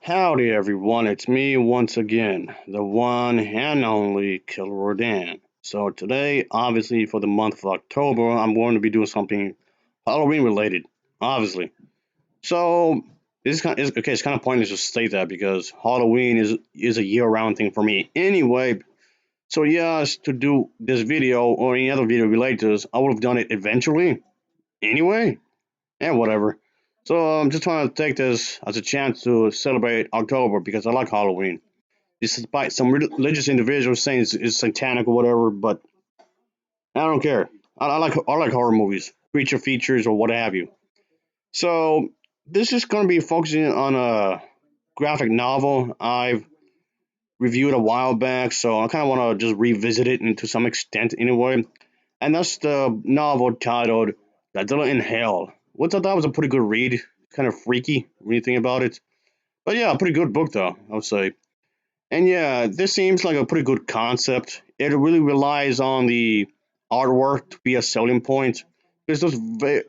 Howdy everyone, it's me once again, the one and only Killer Rodan. So today, obviously for the month of October, I'm going to be doing something Halloween related, obviously. So it's kind of pointless to state that because Halloween is a year-round thing for me anyway. So yes, to do this video or any other video related to this, I would have done it eventually anyway and whatever. So I'm just trying to take this as a chance to celebrate October because I like Halloween. Despite some religious individuals saying it's satanic or whatever, but I don't care. I like horror movies, creature features or what have you. So this is going to be focusing on a graphic novel I've reviewed a while back, so I kind of want to just revisit it and to some extent anyway. And that's the novel titled Godzilla in Hell, which I thought was a pretty good read. Kind of freaky when you think about it. But yeah, a pretty good book though, I would say. And yeah, this seems like a pretty good concept. It really relies on the artwork to be a selling point. Because there's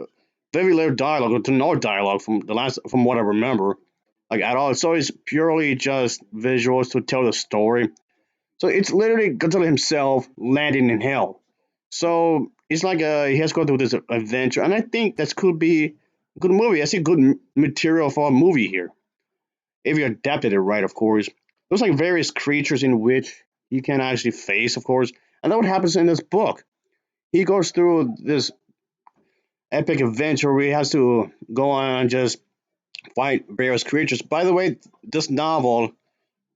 very little dialogue, or to no dialogue from what I remember, like at all. So it's purely just visuals to tell the story. So it's literally Godzilla himself landing in hell. So it's like he has to go through this adventure, and I think that could be a good movie. I see good material for a movie here if you adapted it right, of course. There's like various creatures in which you can actually face, of course, and that's what happens in this book. He goes through this epic adventure where he has to go on and just fight various creatures. By the way, this novel,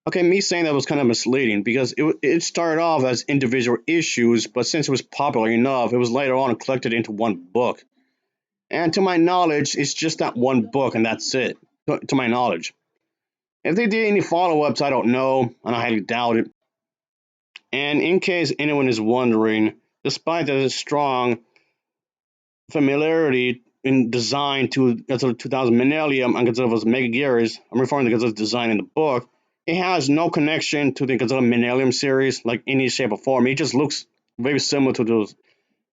okay, me saying that was kind of misleading because it started off as individual issues, but since it was popular enough, it was later on collected into one book. And to my knowledge, it's just that one book, and that's it. To my knowledge, if they did any follow-ups, I don't know, and I highly doubt it. And in case anyone is wondering, despite the strong familiarity in design to Godzilla 2000 Millennium and Godzilla's Mega Gears, I'm referring to Godzilla's design in the book, it has no connection to the Godzilla Millennium series, like any shape or form. It just looks very similar to those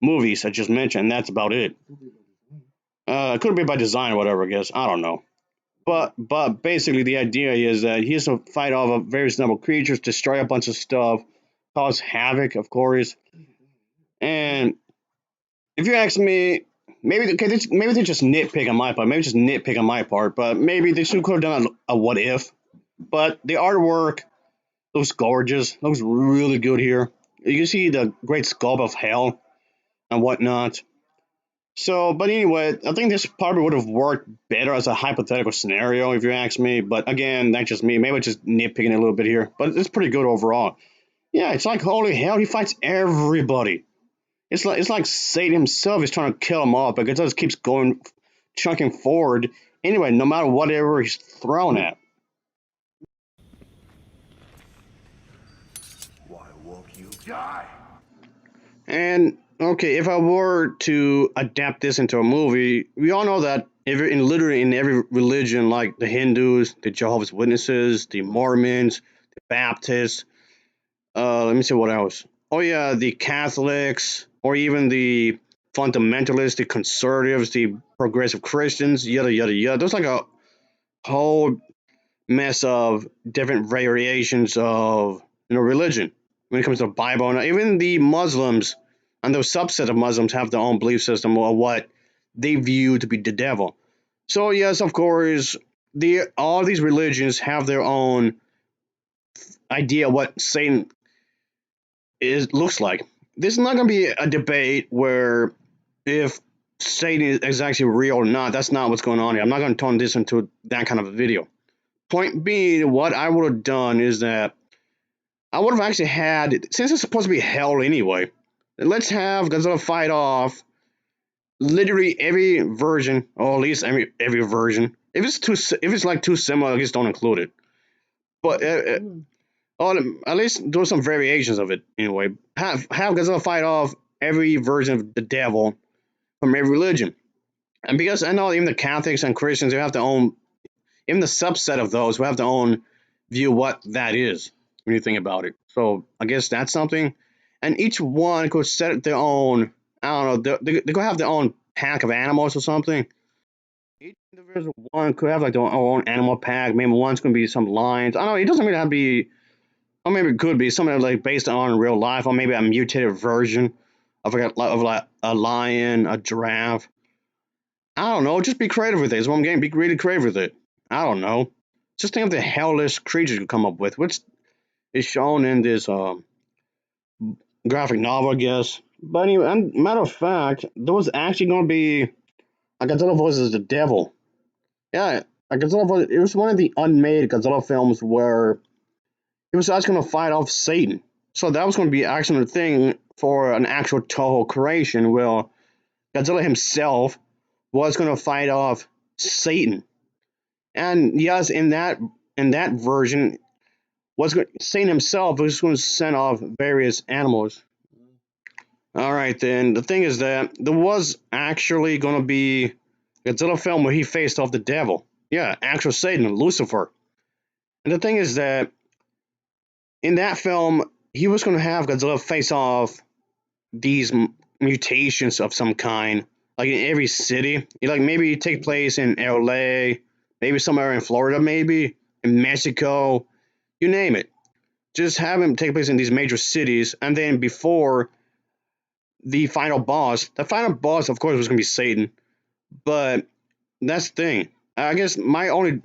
movies I just mentioned, and that's about it. It could be by design or whatever, I guess. I don't know. But basically the idea is that he has to fight off of various number of creatures, destroy a bunch of stuff, cause havoc, of course. And if you ask me, maybe they just nitpick on my part. Maybe just nitpick on my part. But maybe they should could have done a what if. But the artwork looks gorgeous. Looks really good here. You can see the great sculpt of hell and whatnot. So, but anyway, I think this probably would have worked better as a hypothetical scenario if you ask me. But again, that's just me. Maybe just nitpicking a little bit here. But it's pretty good overall. Yeah, it's like holy hell, he fights everybody. It's like Satan himself is trying to kill him off, but it just keeps going, chunking forward. Anyway, no matter whatever he's thrown at. Why won't you die? And okay, if I were to adapt this into a movie, we all know that literally in every religion, like the Hindus, the Jehovah's Witnesses, the Mormons, the Baptists, let me see what else. Oh yeah, the Catholics, or even the fundamentalists, the conservatives, the progressive Christians, yada yada yada. There's like a whole mess of different variations of religion when it comes to the Bible, and even the Muslims and those subset of Muslims have their own belief system of what they view to be the devil. So yes, of course, the all these religions have their own idea of what Satan is looks like. This is not going to be a debate where if Satan is actually real or not. That's not what's going on here. I'm not going to turn this into that kind of a video. Point being, what I would have done is that I would have actually had, since it's supposed to be hell anyway, let's have Godzilla fight off literally every version, or at least every version. If it's like too similar, I just don't include it. But or at least do some variations of it anyway. Have Godzilla fight off every version of the devil from every religion. And because I know even the Catholics and Christians, they have their own, even the subset of those who have their own view what that is when you think about it. So I guess that's something. And each one could set their own, I don't know, they're going to have their own pack of animals or something. Each individual one could have like their own animal pack. Maybe one's gonna be some lions. I don't know. It doesn't really have to be. Or maybe it could be something like based on real life, or maybe a mutated version of like a lion, a giraffe. I don't know. Just be creative with it. Is what I'm getting. Be really creative with it. I don't know. Just think of the hellish creatures you come up with, which is shown in this graphic novel, I guess. But anyway, and matter of fact, there was actually going to be a Godzilla versus the Devil. Yeah, a Godzilla. It was one of the unmade Godzilla films where he was actually going to fight off Satan. So that was going to be actually a thing for an actual Toho creation where Godzilla himself was going to fight off Satan. And yes, in that version, Satan himself was going to send off various animals. All right, then the thing is that there was actually going to be a Godzilla film where he faced off the devil. Yeah, actual Satan, Lucifer. And the thing is that in that film, he was going to have Godzilla face off these mutations of some kind, like in every city. Like maybe take place in LA, maybe somewhere in Florida, maybe in Mexico, you name it. Just have him take place in these major cities, and then before the final boss, of course, was going to be Satan. But that's the thing. I guess my only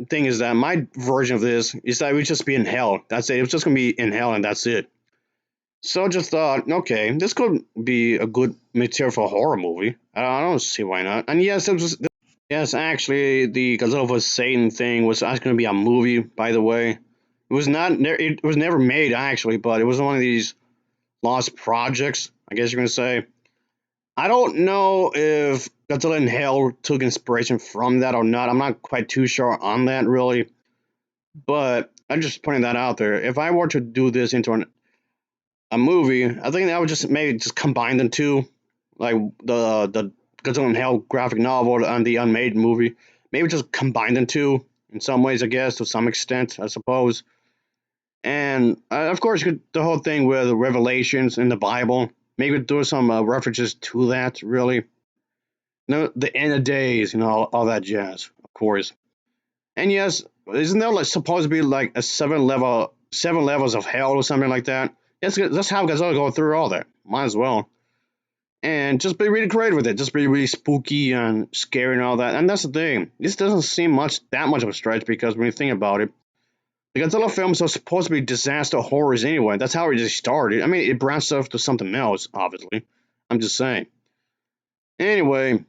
thing is that my version of this is that it would just be in hell. That's it. It was just going to be in hell, and that's it. So I just thought, okay, this could be a good material for a horror movie. I don't see why not. And yes, yes, actually, the Godzilla vs Satan thing was actually going to be a movie. By the way, it was not. It was never made actually, but it was one of these lost projects. I guess you're going to say. I don't know if Godzilla in Hell took inspiration from that or not. I'm not quite too sure on that really, but I'm just putting that out there. If I were to do this into a movie, I think I would just maybe just combine the two, like the Godzilla in Hell graphic novel and the unmade movie. Maybe just combine the two in some ways, I guess, to some extent, I suppose. And of course, the whole thing with the revelations in the Bible. Maybe do some references to that, really. No, the end of days, all that jazz, of course. And yes, isn't there like supposed to be like a seven levels of hell or something like that? Yes, that's how Godzilla go through all that. Might as well. And just be really creative with it. Just be really spooky and scary and all that. And that's the thing. This doesn't seem that much of a stretch because when you think about it, the Godzilla films are supposed to be disaster horrors anyway. That's how it just started. I mean, it branched off to something else, obviously. I'm just saying. Anyway,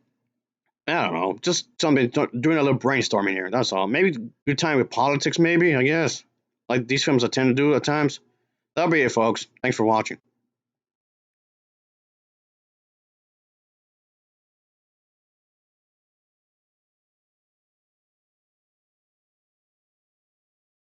I don't know, just something doing a little brainstorming here. That's all. Maybe good time with politics. Maybe I guess like these films I tend to do at times. That'll be it, folks. Thanks for watching.